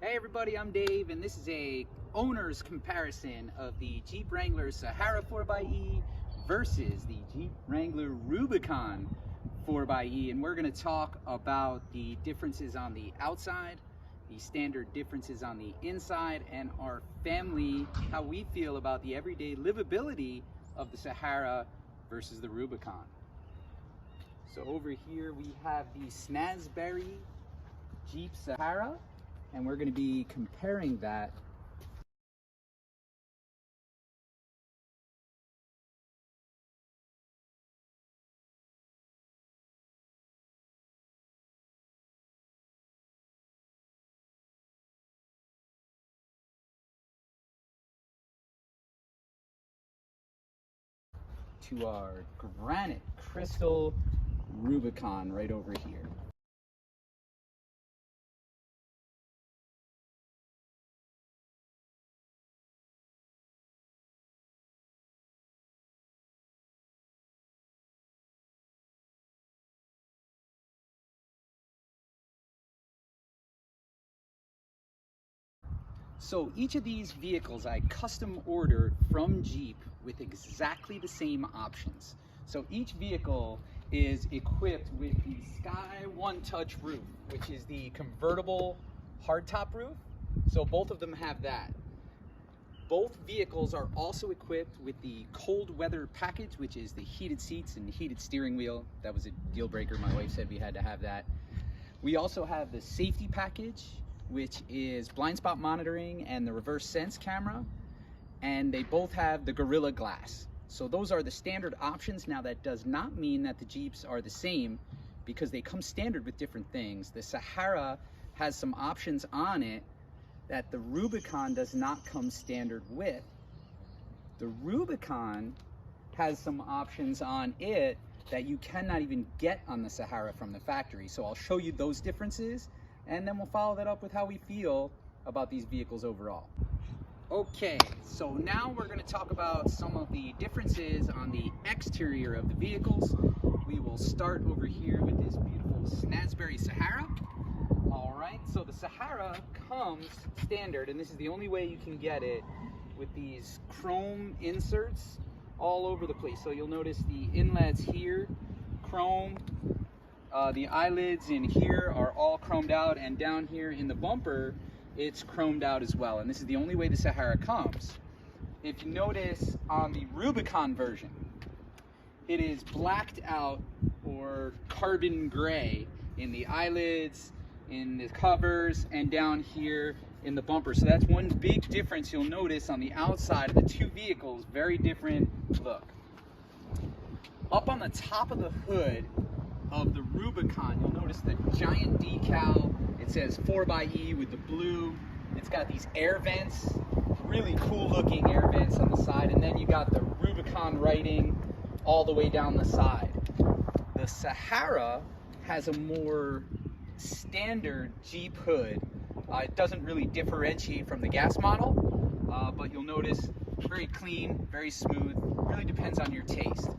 Hey everybody, I'm Dave, and this is a owner's comparison of the Jeep Wrangler Sahara 4xe versus the Jeep Wrangler Rubicon 4xe, and we're going to talk about the differences on the outside, the standard differences on the inside, and our family, how we feel about the everyday livability of the Sahara versus the Rubicon. So over here we have the Snazberry Jeep Sahara, and we're going to be comparing that to our granite crystal Rubicon right over here. So each of these vehicles I custom ordered from Jeep with exactly the same options. So each vehicle is equipped with the Sky One Touch roof, which is the convertible hardtop roof. So both of them have that. Both vehicles are also equipped with the cold weather package, which is the heated seats and heated steering wheel. That was a deal breaker. My wife said we had to have that. We also have the safety package, which is blind spot monitoring and the reverse sense camera, and they both have the Gorilla Glass. So those are the standard options. Now that does not mean that the Jeeps are the same, because they come standard with different things. The Sahara has some options on it that the Rubicon does not come standard with. The Rubicon has some options on it that you cannot even get on the Sahara from the factory. So I'll show you those differences, and then we'll follow that up with how we feel about these vehicles overall. Okay, so now we're going to talk about some of the differences on the exterior of the vehicles. We will start over here with this beautiful Snazberry Sahara. Alright, so the Sahara comes standard, and this is the only way you can get it, with these chrome inserts all over the place. So you'll notice the inlets here, chrome. The eyelids in here are all chromed out, and down here in the bumper it's chromed out as well, and this is the only way the Sahara comes. If you notice on the Rubicon version, it is blacked out or carbon gray in the eyelids, in the covers, and down here in the bumper. So that's one big difference you'll notice on the outside of the two vehicles. Very different look. Up on the top of the hood of the Rubicon, you'll notice the giant decal. It says 4xe with the blue. It's got these air vents, really cool looking air vents on the side, and then you got the Rubicon writing all the way down the side. The Sahara has a more standard Jeep hood. It doesn't really differentiate from the gas model, but you'll notice very clean, very smooth. Really depends on your taste.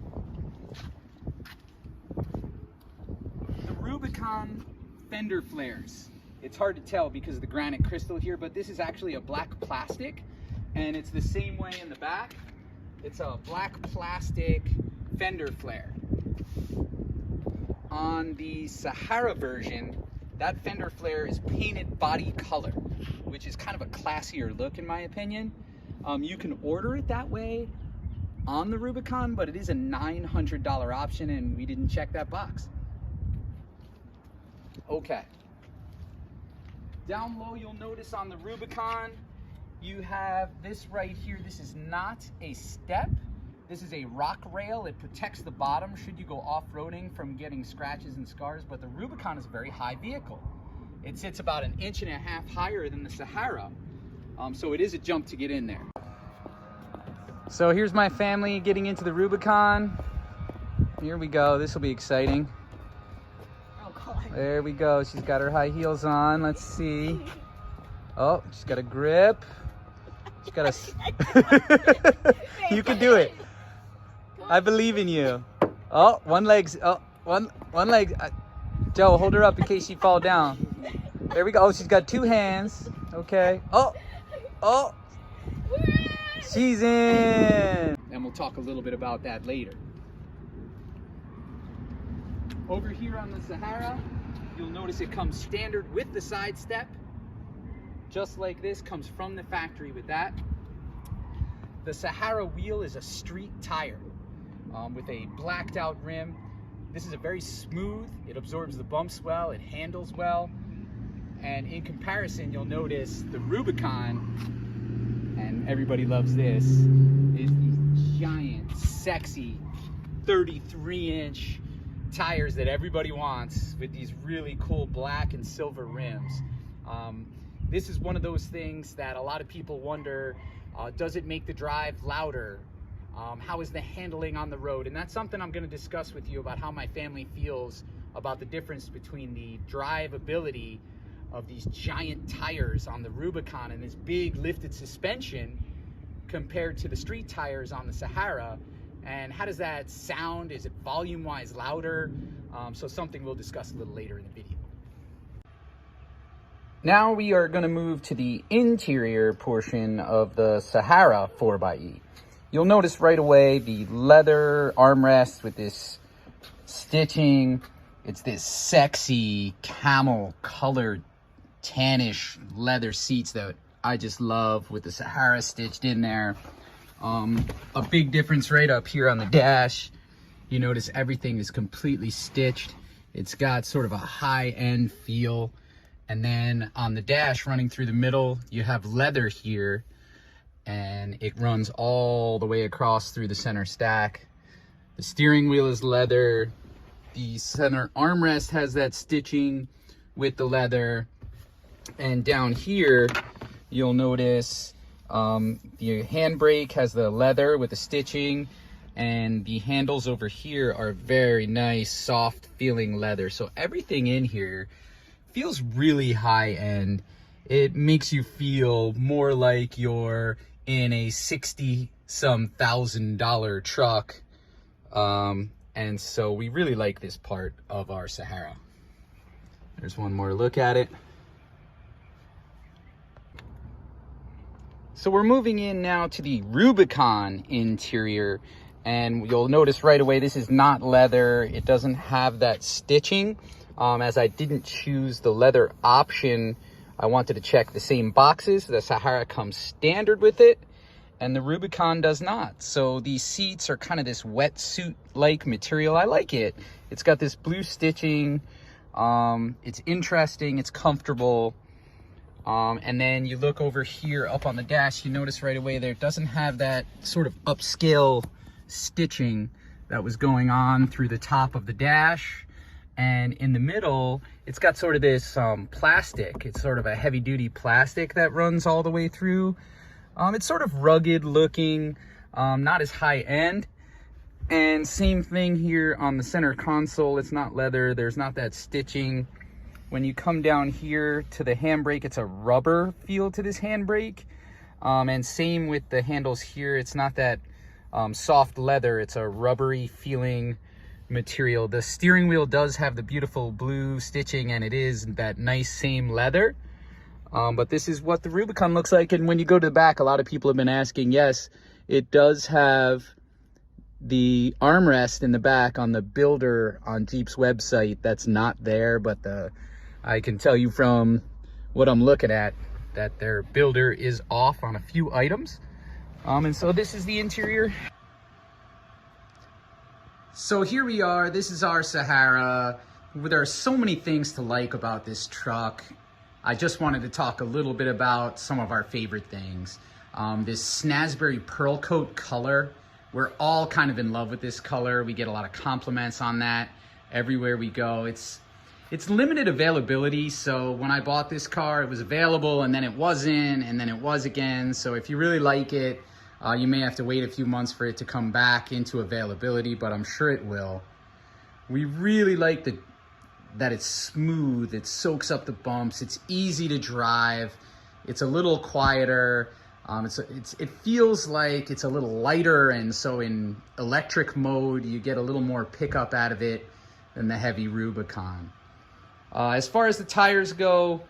Rubicon fender flares. It's hard to tell because of the granite crystal here, but this is actually a black plastic, and it's the same way in the back. It's a black plastic fender flare. On the Sahara version, that fender flare is painted body color, which is kind of a classier look in my opinion. You can order it that way on the Rubicon, but it is a $900 option, and we didn't check that box. Okay. Down low, you'll notice on the Rubicon, you have this right here. This is not a step. This is a rock rail. It protects the bottom should you go off-roading from getting scratches and scars, but the Rubicon is a very high vehicle. It sits about 1.5 inches higher than the Sahara, so it is a jump to get in there. So here's my family getting into the Rubicon. Here we go. This will be exciting. There we go. She's got her high heels on. Let's see. Oh, she's got a grip. She's got a... You can do it. I believe in you. Oh, one leg. Joe, hold her up in case she falls down. There we go. Oh, she's got two hands. Okay. Oh, oh, she's in. And we'll talk a little bit about that later. Over here on the Sahara, you'll notice it comes standard with the side step. Just like this, comes from the factory with that. The Sahara wheel is a street tire with a blacked out rim. This is a very smooth, it absorbs the bumps well, it handles well. And in comparison, you'll notice the Rubicon, and everybody loves this, is these giant, sexy 33-inch tires that everybody wants with these really cool black and silver rims. This is one of those things that a lot of people wonder, does it make the drive louder? How is the handling on the road? And that's something I'm going to discuss with you about how my family feels about the difference between the drivability of these giant tires on the Rubicon and this big lifted suspension compared to the street tires on the Sahara. And how does that sound? Is it volume-wise louder? So something we'll discuss a little later in the video. Now we are going to move to the interior portion of the Sahara 4xe. You'll notice right away the leather armrest with this stitching. It's this sexy camel colored tannish leather seats that I just love with the Sahara stitched in there. A big difference right up here on the dash. You notice everything is completely stitched. It's got sort of a high-end feel. And then on the dash running through the middle, you have leather here, and it runs all the way across through the center stack. The steering wheel is leather. The center armrest has that stitching with the leather. And down here, you'll notice the handbrake has the leather with the stitching, and the handles over here are very nice, soft feeling leather. So everything in here feels really high end. It makes you feel more like you're in a $60-some thousand truck. And so we really like this part of our Sahara. There's one more look at it. So we're moving in now to the Rubicon interior, and you'll notice right away this is not leather. It doesn't have that stitching. As I didn't choose the leather option, I wanted to check the same boxes. The Sahara comes standard with it, and the Rubicon does not. So these seats are kind of this wetsuit-like material. I like it. It's got this blue stitching. It's interesting. It's comfortable. And then you look over here up on the dash, you notice right away there it doesn't have that sort of upscale stitching that was going on through the top of the dash. And in the middle, it's got sort of this plastic. It's sort of a heavy duty plastic that runs all the way through. It's sort of rugged looking, not as high end. And same thing here on the center console. It's not leather. There's not that stitching. When you come down here to the handbrake, it's a rubber feel to this handbrake. And same with the handles here. It's not that soft leather. It's a rubbery feeling material. The steering wheel does have the beautiful blue stitching, and it is that nice same leather. But this is what the Rubicon looks like. And when you go to the back, a lot of people have been asking, yes, it does have the armrest in the back on the builder on Jeep's website. That's not there, but I can tell you from what I'm looking at that their builder is off on a few items. And so this is the interior. So here we are. This is our Sahara. There are so many things to like about this truck. I just wanted to talk a little bit about some of our favorite things. This Snazberry Pearl Coat color. We're all kind of in love with this color. We get a lot of compliments on that everywhere we go. It's limited availability, so when I bought this car, it was available, and then it wasn't, and then it was again. So if you really like it, you may have to wait a few months for it to come back into availability, but I'm sure it will. We really like that it's smooth, it soaks up the bumps, it's easy to drive, it's a little quieter. It feels like it's a little lighter, and so in electric mode, you get a little more pickup out of it than the heavy Rubicon. As far as the tires go,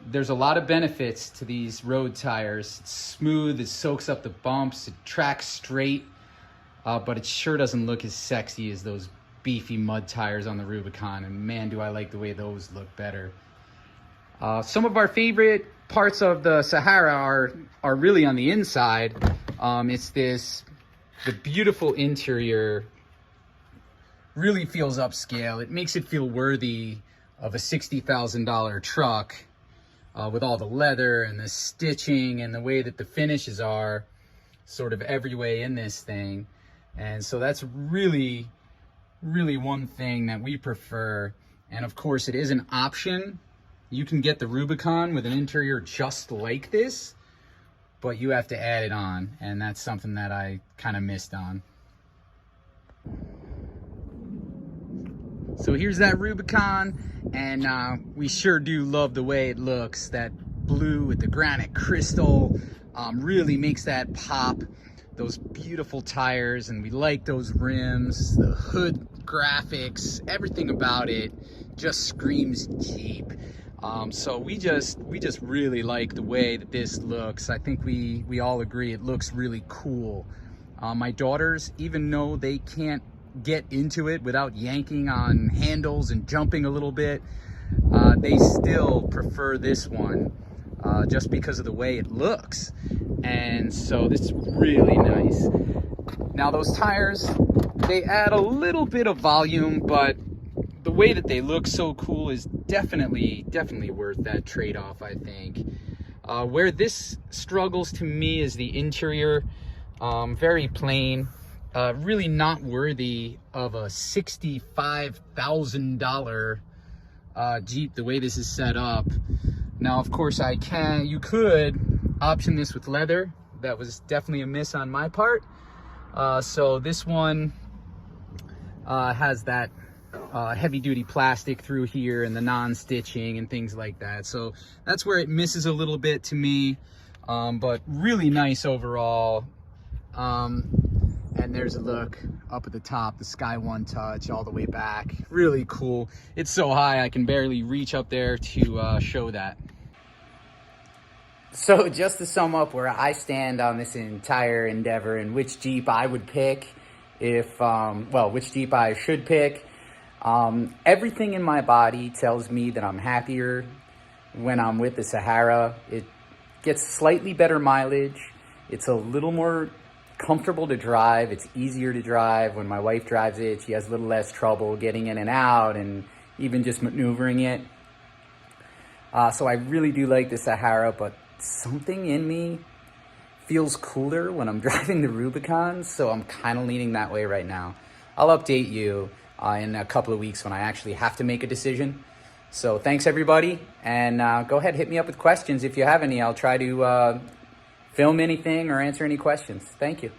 there's a lot of benefits to these road tires. It's smooth, it soaks up the bumps, it tracks straight, but it sure doesn't look as sexy as those beefy mud tires on the Rubicon, and man, do I like the way those look better. Some of our favorite parts of the Sahara are really on the inside. It's the beautiful interior really feels upscale. It makes it feel worthy of a $60,000 truck, with all the leather and the stitching and the way that the finishes are sort of every way in this thing. And so that's really one thing that we prefer. And of course it is an option. You can get the Rubicon with an interior just like this, but you have to add it on, and that's something that I kind of missed on. So here's that Rubicon, and we sure do love the way it looks. That blue with the granite crystal really makes that pop. Those beautiful tires, and we like those rims, the hood graphics, everything about it just screams Jeep. So we just really like the way that this looks. I think we all agree it looks really cool. My daughters, even though they can't get into it without yanking on handles and jumping a little bit, they still prefer this one just because of the way it looks. And so this is really nice. Now those tires, they add a little bit of volume, but the way that they look so cool is definitely worth that trade-off, I think. Where this struggles to me is the interior. Very plain, really not worthy of a $65,000 Jeep the way this is set up. Now of course you could option this with leather. That was definitely a miss on my part. So this one has that heavy-duty plastic through here and the non-stitching and things like that. So that's where it misses a little bit to me, but really nice overall. And there's a look up at the top, the Sky One Touch all the way back. Really cool. It's so high I can barely reach up there to show that. So just to sum up where I stand on this entire endeavor and which Jeep I would pick, which Jeep I should pick, everything in my body tells me that I'm happier when I'm with the Sahara. It gets slightly better mileage. It's a little more comfortable to drive. It's easier to drive. When my wife drives it, she has a little less trouble getting in and out and even just maneuvering it. So I really do like the Sahara, but something in me feels cooler when I'm driving the Rubicon, so I'm kind of leaning that way right now. I'll update you in a couple of weeks when I actually have to make a decision. So thanks everybody, and go ahead, hit me up with questions if you have any. I'll try to film anything or answer any questions. Thank you.